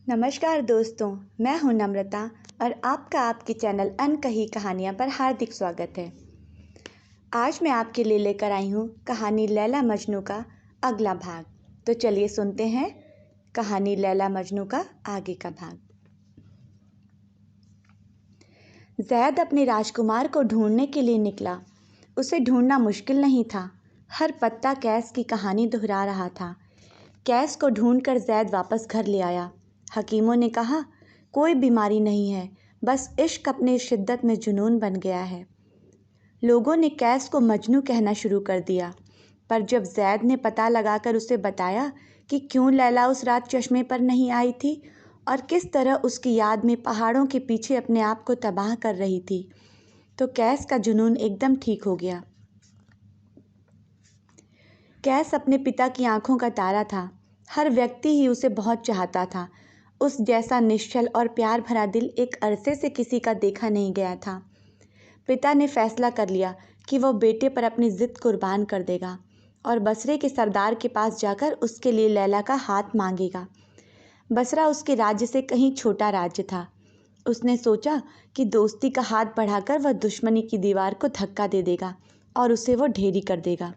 नमस्कार दोस्तों, मैं हूं नम्रता और आपका आपके चैनल अनकही कहानियां पर हार्दिक स्वागत है। आज मैं आपके लिए लेकर आई हूं कहानी लैला मजनू का अगला भाग। तो चलिए सुनते हैं कहानी लैला मजनू का आगे का भाग। ज़ैद अपने राजकुमार को ढूंढने के लिए निकला। उसे ढूंढना मुश्किल नहीं था। हर पत्ता कैस की कहानी दोहरा रहा था। कैस को ढूंढकर ज़ैद वापस घर ले आया। हकीमों ने कहा, कोई बीमारी नहीं है, बस इश्क अपनी शिद्दत में जुनून बन गया है। लोगों ने कैस को मजनू कहना शुरू कर दिया, पर जब ज़ैद ने पता लगाकर उसे बताया कि क्यों लैला उस रात चश्मे पर नहीं आई थी और किस तरह उसकी याद में पहाड़ों के पीछे अपने आप को तबाह कर रही थी, तो कैस का जुनून एकदम ठीक हो गया। कैस अपने पिता की आंखों का तारा था। हर व्यक्ति ही उसे बहुत चाहता था। उस जैसा निश्चल और प्यार भरा दिल एक अरसे से किसी का देखा नहीं गया था। पिता ने फैसला कर लिया कि वो बेटे पर अपनी जिद कुर्बान कर देगा और बसरे के सरदार के पास जाकर उसके लिए लैला का हाथ मांगेगा। बसरा उसके राज्य से कहीं छोटा राज्य था। उसने सोचा कि दोस्ती का हाथ बढ़ाकर वह दुश्मनी की दीवार को धक्का दे देगा और उसे वो ढेरी कर देगा।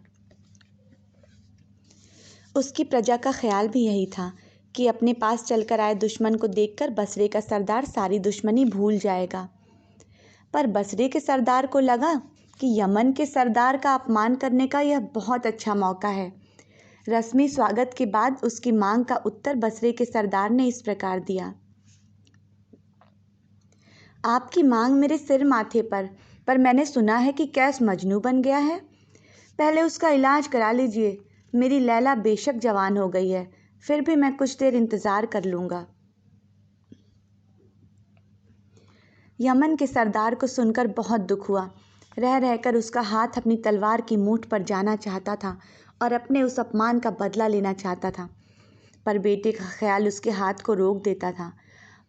उसकी प्रजा का ख्याल भी यही था कि अपने पास चलकर आए दुश्मन को देखकर बसरे का सरदार सारी दुश्मनी भूल जाएगा। पर बसरे के सरदार को लगा कि यमन के सरदार का अपमान करने का यह बहुत अच्छा मौका है। रस्मी स्वागत के बाद उसकी मांग का उत्तर बसरे के सरदार ने इस प्रकार दिया, आपकी मांग मेरे सिर माथे पर मैंने सुना है कि कैस मजनू बन गया है। पहले उसका इलाज करा लीजिए। मेरी लैला बेशक जवान हो गई है, फिर भी मैं कुछ देर इंतज़ार कर लूँगा। यमन के सरदार को सुनकर बहुत दुख हुआ। रह रहकर उसका हाथ अपनी तलवार की मूठ पर जाना चाहता था और अपने उस अपमान का बदला लेना चाहता था, पर बेटे का ख्याल उसके हाथ को रोक देता था।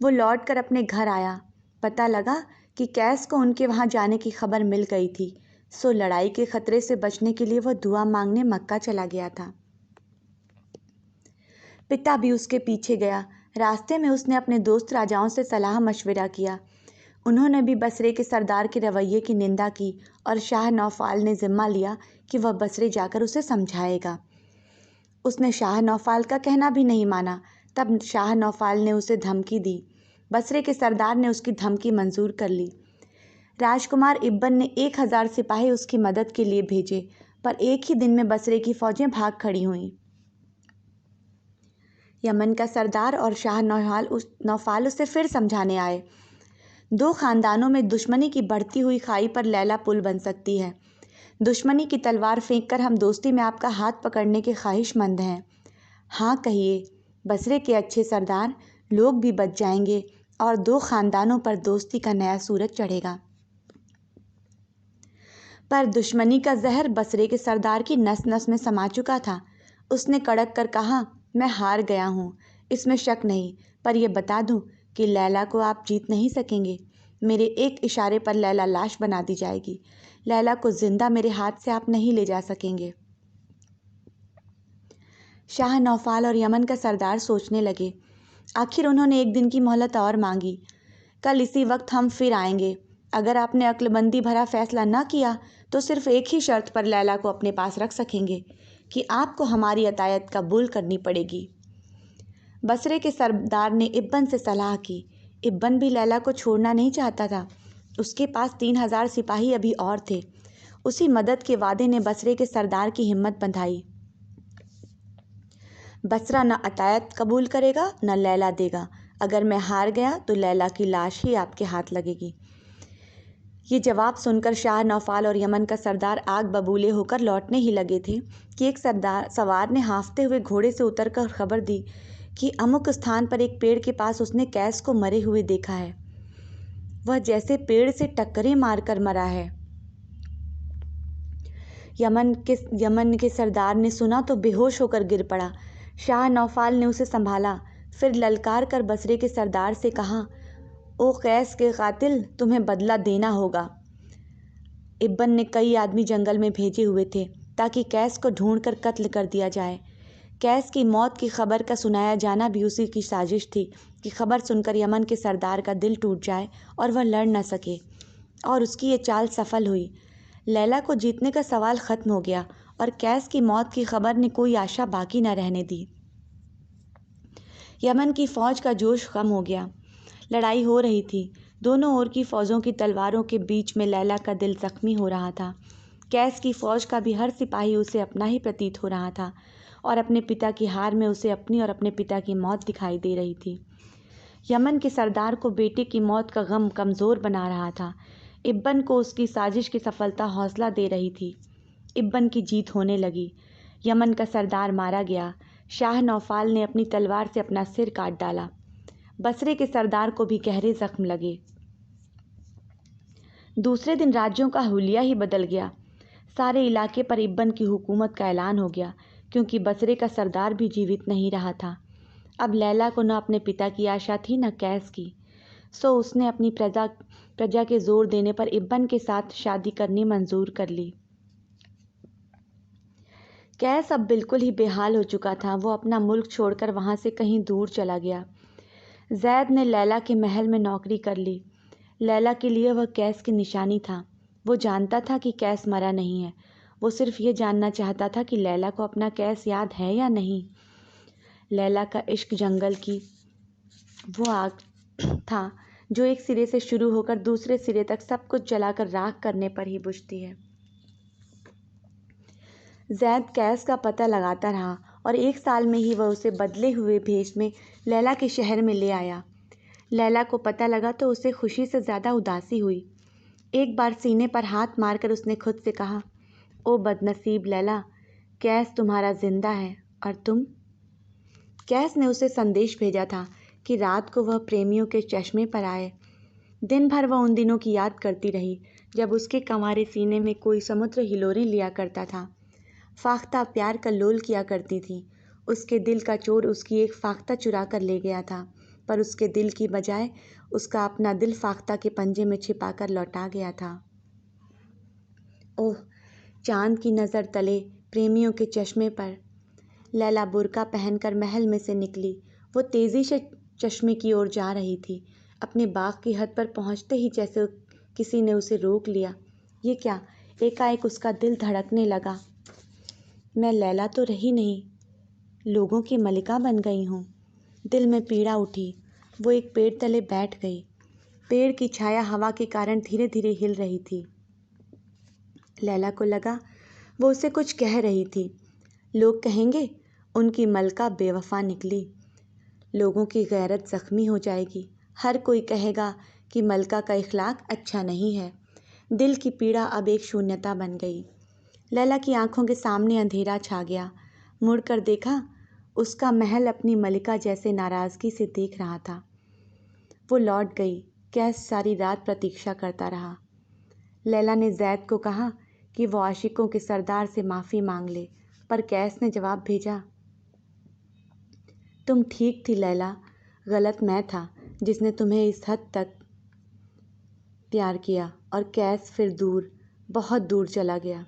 वो लौटकर अपने घर आया। पता लगा कि कैस को उनके वहाँ जाने की खबर मिल गई थी, सो लड़ाई के खतरे से बचने के लिए वह दुआ मांगने मक्का चला गया था। पिता भी उसके पीछे गया। रास्ते में उसने अपने दोस्त राजाओं से सलाह मशविरा किया। उन्होंने भी बसरे के सरदार के रवैये की निंदा की और शाह नौफाल ने जिम्मा लिया कि वह बसरे जाकर उसे समझाएगा। उसने शाह नौफाल का कहना भी नहीं माना। तब शाह नौफाल ने उसे धमकी दी। बसरे के सरदार ने उसकी धमकी मंजूर कर ली। राजकुमार इब्बन ने 1000 सिपाही उसकी मदद के लिए भेजे, पर एक ही दिन में बसरे की फौजें भाग खड़ी हुईं। यमन का सरदार और शाह नौफाल उसे फिर समझाने आए। 2 खानदानों में दुश्मनी की बढ़ती हुई खाई पर लैला पुल बन सकती है। दुश्मनी की तलवार फेंककर हम दोस्ती में आपका हाथ पकड़ने के ख्वाहिशमंद हैं। हाँ कहिए बसरे के अच्छे सरदार, लोग भी बच जाएंगे और 2 खानदानों पर दोस्ती का नया सूरज चढ़ेगा। पर दुश्मनी का जहर बसरे के सरदार की नस नस में समा चुका था। उसने कड़क कर कहा, मैं हार गया हूँ, इसमें शक नहीं, पर यह बता दूँ कि लैला को आप जीत नहीं सकेंगे। मेरे एक इशारे पर लैला लाश बना दी जाएगी। लैला को जिंदा मेरे हाथ से आप नहीं ले जा सकेंगे। शाह नौफाल और यमन का सरदार सोचने लगे। आखिर उन्होंने एक दिन की मोहलत और मांगी। कल इसी वक्त हम फिर आएंगे। अगर आपने अक्लमंदी भरा फैसला न किया तो सिर्फ एक ही शर्त पर लैला को अपने पास रख सकेंगे कि आपको हमारी अतायत कबूल करनी पड़ेगी। बसरे के सरदार ने इब्बन से सलाह की। इब्बन भी लैला को छोड़ना नहीं चाहता था। उसके पास 3000 सिपाही अभी और थे। उसी मदद के वादे ने बसरे के सरदार की हिम्मत बंधाई। बसरा न अतायत कबूल करेगा न लैला देगा। अगर मैं हार गया तो लैला की लाश ही आपके हाथ लगेगी। ये जवाब सुनकर शाह नौफाल और यमन का सरदार आग बबूले होकर लौटने ही लगे थे कि एक सवार ने हाँफते हुए घोड़े से उतरकर खबर दी कि अमुक स्थान पर एक पेड़ के पास उसने कैस को मरे हुए देखा है। वह जैसे पेड़ से टक्करें मारकर मरा है। यमन के सरदार ने सुना तो बेहोश होकर गिर पड़ा। शाह नौफाल ने उसे संभाला, फिर ललकार कर बसरे के सरदार से कहा, ओ कैस के कातिल, तुम्हें बदला देना होगा। इब्बन ने कई आदमी जंगल में भेजे हुए थे ताकि कैस को ढूंढकर कत्ल कर दिया जाए। कैस की मौत की खबर का सुनाया जाना भी उसी की साजिश थी कि खबर सुनकर यमन के सरदार का दिल टूट जाए और वह लड़ न सके। और उसकी ये चाल सफल हुई। लैला को जीतने का सवाल खत्म हो गया और कैस की मौत की खबर ने कोई आशा बाकी न रहने दी। यमन की फौज का जोश कम हो गया। लड़ाई हो रही थी। दोनों ओर की फौजों की तलवारों के बीच में लैला का दिल जख्मी हो रहा था। कैस की फौज का भी हर सिपाही उसे अपना ही प्रतीत हो रहा था और अपने पिता की हार में उसे अपनी और अपने पिता की मौत दिखाई दे रही थी। यमन के सरदार को बेटे की मौत का गम कमज़ोर बना रहा था। इब्बन को उसकी साजिश की सफलता हौसला दे रही थी। इब्बन की जीत होने लगी। यमन का सरदार मारा गया। शाह नौफाल ने अपनी तलवार से अपना सिर काट डाला। बसरे के सरदार को भी गहरे जख्म लगे। दूसरे दिन राज्यों का हुलिया ही बदल गया। सारे इलाके पर इब्बन की हुकूमत का ऐलान हो गया, क्योंकि बसरे का सरदार भी जीवित नहीं रहा था। अब लैला को न अपने पिता की आशा थी न कैस की। सो उसने अपनी प्रजा के जोर देने पर इब्बन के साथ शादी करनी मंजूर कर ली। कैस अब बिल्कुल ही बेहाल हो चुका था। वो अपना मुल्क छोड़कर वहाँ से कहीं दूर चला गया। जैद ने लैला के महल में नौकरी कर ली। लैला के लिए वह कैस की निशानी था। वो जानता था कि कैस मरा नहीं है। वो सिर्फ ये जानना चाहता था कि लैला को अपना कैस याद है या नहीं। लैला का इश्क जंगल की वो आग था जो एक सिरे से शुरू होकर दूसरे सिरे तक सब कुछ जलाकर राख करने पर ही बुझती है। जैद कैस का पता लगाता रहा और 1 साल में ही वह उसे बदले हुए भेष में लैला के शहर में ले आया। लैला को पता लगा तो उसे खुशी से ज़्यादा उदासी हुई। एक बार सीने पर हाथ मारकर उसने खुद से कहा, ओ बदनसीब लैला, कैस तुम्हारा जिंदा है और तुम? कैस ने उसे संदेश भेजा था कि रात को वह प्रेमियों के चश्मे पर आए। दिन भर वह उन दिनों की याद करती रही जब उसके कंवारे सीने में कोई समुद्र हिलोरें लिया करता था। फाख्ता प्यार का लोल किया करती थी। उसके दिल का चोर उसकी एक फाख्ता चुरा कर ले गया था, पर उसके दिल की बजाय उसका अपना दिल फाख्ता के पंजे में छिपाकर लौटा गया था। ओह, चांद की नज़र तले प्रेमियों के चश्मे पर। लैला बुर्का पहनकर महल में से निकली। वो तेज़ी से चश्मे की ओर जा रही थी। अपने बाग की हद पर पहुंचते ही जैसे किसी ने उसे रोक लिया। ये क्या? एकाएक उसका दिल धड़कने लगा। मैं लैला तो रही नहीं, लोगों की मलिका बन गई हूँ। दिल में पीड़ा उठी। वो एक पेड़ तले बैठ गई। पेड़ की छाया हवा के कारण धीरे धीरे हिल रही थी। लैला को लगा वो उसे कुछ कह रही थी। लोग कहेंगे उनकी मलका बेवफा निकली। लोगों की गैरत जख्मी हो जाएगी। हर कोई कहेगा कि मलका का इखलाक अच्छा नहीं है। दिल की पीड़ा अब एक शून्यता बन गई। लैला की आंखों के सामने अंधेरा छा गया। मुड़कर देखा, उसका महल अपनी मलिका जैसे नाराज़गी से देख रहा था। वो लौट गई। कैस सारी रात प्रतीक्षा करता रहा। लैला ने जैद को कहा कि वो आशिकों के सरदार से माफ़ी मांग ले, पर कैस ने जवाब भेजा, तुम ठीक थी लैला, गलत मैं था जिसने तुम्हें इस हद तक प्यार किया। और कैस फिर दूर, बहुत दूर चला गया।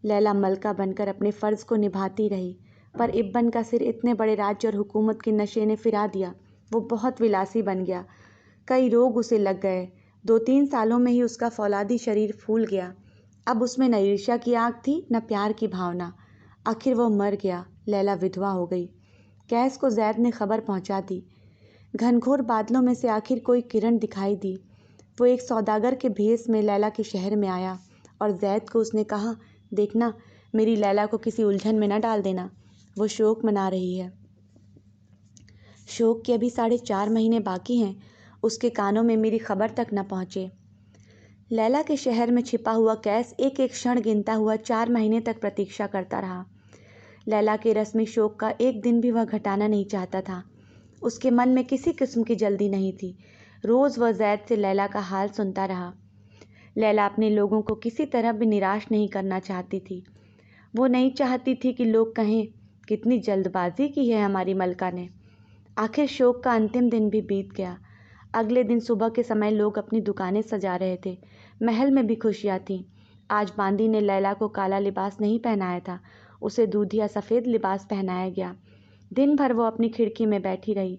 लैला मलका बनकर अपने फ़र्ज़ को निभाती रही, पर इब्बन का सिर इतने बड़े राज्य और हुकूमत के नशे ने फिरा दिया। वो बहुत विलासी बन गया। कई रोग उसे लग गए। 2-3 सालों में ही उसका फौलादी शरीर फूल गया। अब उसमें न ईर्ष्या की आग थी न प्यार की भावना। आखिर वो मर गया। लैला विधवा हो गई। कैस को जैद ने खबर पहुंचा दी। घनघोर बादलों में से आखिर कोई किरण दिखाई दी। वो एक सौदागर के भेष में लैला के शहर में आया और जैद को उसने कहा, देखना, मेरी लैला को किसी उलझन में न डाल देना। वो शोक मना रही है। शोक के अभी 4.5 महीने बाकी हैं। उसके कानों में मेरी खबर तक न पहुँचे। लैला के शहर में छिपा हुआ कैस एक एक क्षण गिनता हुआ 4 महीने तक प्रतीक्षा करता रहा। लैला के रस्मी शोक का एक दिन भी वह घटाना नहीं चाहता था। उसके मन में किसी किस्म की जल्दी नहीं थी। रोज़ वह जैद से लैला का हाल सुनता रहा। लैला अपने लोगों को किसी तरह भी निराश नहीं करना चाहती थी। वो नहीं चाहती थी कि लोग कहें, कितनी जल्दबाजी की है हमारी मलका ने। आखिर शोक का अंतिम दिन भी बीत गया। अगले दिन सुबह के समय लोग अपनी दुकानें सजा रहे थे। महल में भी खुशियाँ थीं। आज बांदी ने लैला को काला लिबास नहीं पहनाया था। उसे दूधिया सफ़ेद लिबास पहनाया गया। दिन भर वो अपनी खिड़की में बैठी रही।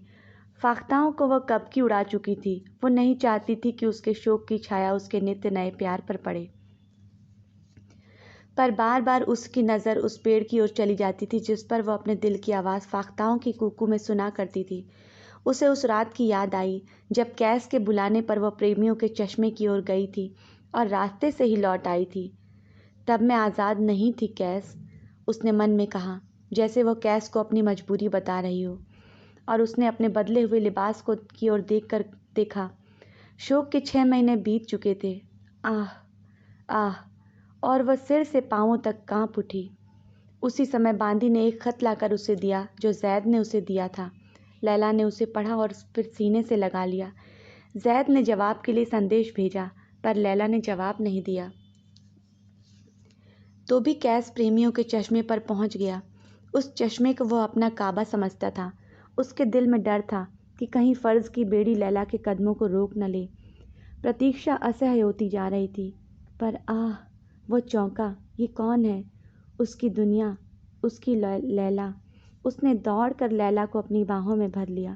फाख्ताओं को वह कब की उड़ा चुकी थी। वो नहीं चाहती थी कि उसके शोक की छाया उसके नित्य नए प्यार पर पड़े, पर बार बार उसकी नज़र उस पेड़ की ओर चली जाती थी जिस पर वह अपने दिल की आवाज़ फाख्ताओं की कूकू में सुना करती थी। उसे उस रात की याद आई जब कैस के बुलाने पर वह प्रेमियों के चश्मे की ओर गई थी और रास्ते से ही लौट आई थी। तब मैं आज़ाद नहीं थी कैस, उसने मन में कहा, जैसे वह कैस को अपनी मजबूरी बता रही हो। और उसने अपने बदले हुए लिबास को की ओर देखा। शोक के 6 महीने बीत चुके थे। आह आह, और वह सिर से पांवों तक कांप उठी। उसी समय बांदी ने एक खत लाकर उसे दिया जो जैद ने उसे दिया था। लैला ने उसे पढ़ा और फिर सीने से लगा लिया। जैद ने जवाब के लिए संदेश भेजा, पर लैला ने जवाब नहीं दिया। तो भी कैस प्रेमियों के चश्मे पर पहुंच गया। उस चश्मे को वह अपना काबा समझता था। उसके दिल में डर था कि कहीं फ़र्ज़ की बेड़ी लैला के कदमों को रोक न ले। प्रतीक्षा असह्य होती जा रही थी, पर आह, वो चौंका। ये कौन है? उसकी दुनिया, उसकी लैला। उसने दौड़कर लैला को अपनी बाहों में भर लिया।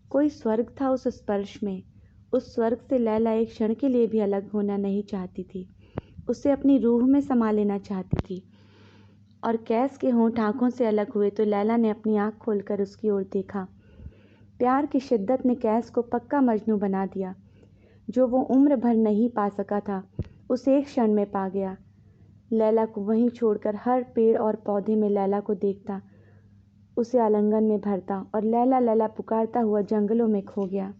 कोई स्वर्ग था उस स्पर्श में। उस स्वर्ग से लैला एक क्षण के लिए भी अलग होना नहीं चाहती थी। उसे अपनी रूह में समा लेना चाहती थी। और कैस के होंठ आंखों से अलग हुए तो लैला ने अपनी आंख खोलकर उसकी ओर देखा। प्यार की शिद्दत ने कैस को पक्का मजनू बना दिया। जो वो उम्र भर नहीं पा सका था, उसे एक क्षण में पा गया। लैला को वहीं छोड़कर हर पेड़ और पौधे में लैला को देखता, उसे आलिंगन में भरता और लैला लैला पुकारता हुआ जंगलों में खो गया।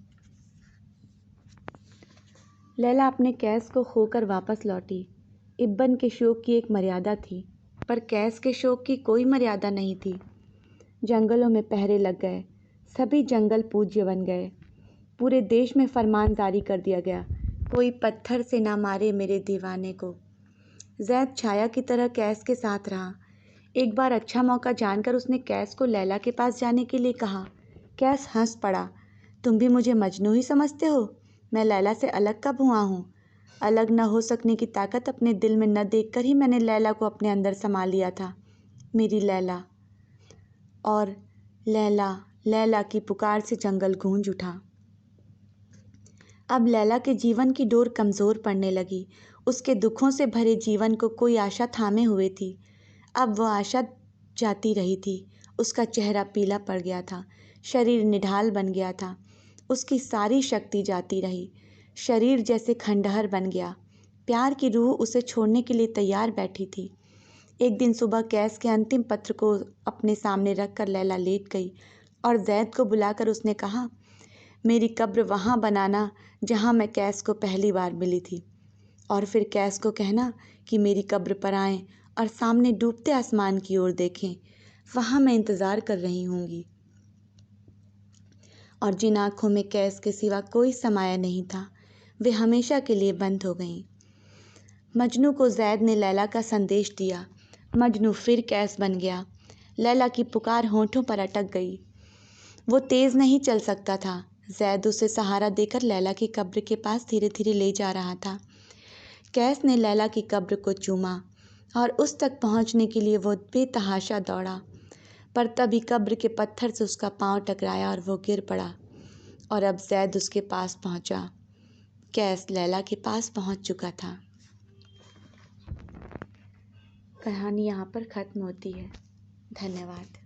लैला अपने कैस को खोकर वापस लौटी। इब्बन के शोक की एक मर्यादा थी, पर कैस के शोक की कोई मर्यादा नहीं थी। जंगलों में पहरे लग गए। सभी जंगल पूज्य बन गए। पूरे देश में फरमान जारी कर दिया गया, कोई पत्थर से ना मारे मेरे दीवाने को। जैद छाया की तरह कैस के साथ रहा। एक बार अच्छा मौका जानकर उसने कैस को लैला के पास जाने के लिए कहा। कैस हंस पड़ा। तुम भी मुझे मजनू ही समझते हो? मैं लैला से अलग कब हुआ हूँ? अलग न हो सकने की ताकत अपने दिल में न देखकर ही मैंने लैला को अपने अंदर समा लिया था। मेरी लैला। और लैला लैला की पुकार से जंगल गूंज उठा। अब लैला के जीवन की डोर कमज़ोर पड़ने लगी। उसके दुखों से भरे जीवन को कोई आशा थामे हुए थी। अब वह आशा जाती रही थी। उसका चेहरा पीला पड़ गया था। शरीर निढाल बन गया था। उसकी सारी शक्ति जाती रही। शरीर जैसे खंडहर बन गया। प्यार की रूह उसे छोड़ने के लिए तैयार बैठी थी। एक दिन सुबह कैस के अंतिम पत्र को अपने सामने रखकर लैला लेट गई और जैद को बुलाकर उसने कहा, मेरी कब्र वहाँ बनाना जहाँ मैं कैस को पहली बार मिली थी, और फिर कैस को कहना कि मेरी कब्र पर आएं और सामने डूबते आसमान की ओर देखें। वहाँ मैं इंतज़ार कर रही होंगी। और जिन आँखों में कैस के सिवा कोई समाया नहीं था, वे हमेशा के लिए बंद हो गईं। मजनू को जैद ने लैला का संदेश दिया। मजनू फिर कैस बन गया। लैला की पुकार होंठों पर अटक गई। वो तेज़ नहीं चल सकता था। जैद उसे सहारा देकर लैला की कब्र के पास धीरे धीरे ले जा रहा था। कैस ने लैला की कब्र को चूमा और उस तक पहुंचने के लिए वो बेतहाशा दौड़ा, पर तभी कब्र के पत्थर से उसका पांव टकराया और वो गिर पड़ा। और अब जैद उसके पास पहुंचा। कैस लैला के पास पहुंच चुका था। कहानी यहाँ पर ख़त्म होती है। धन्यवाद।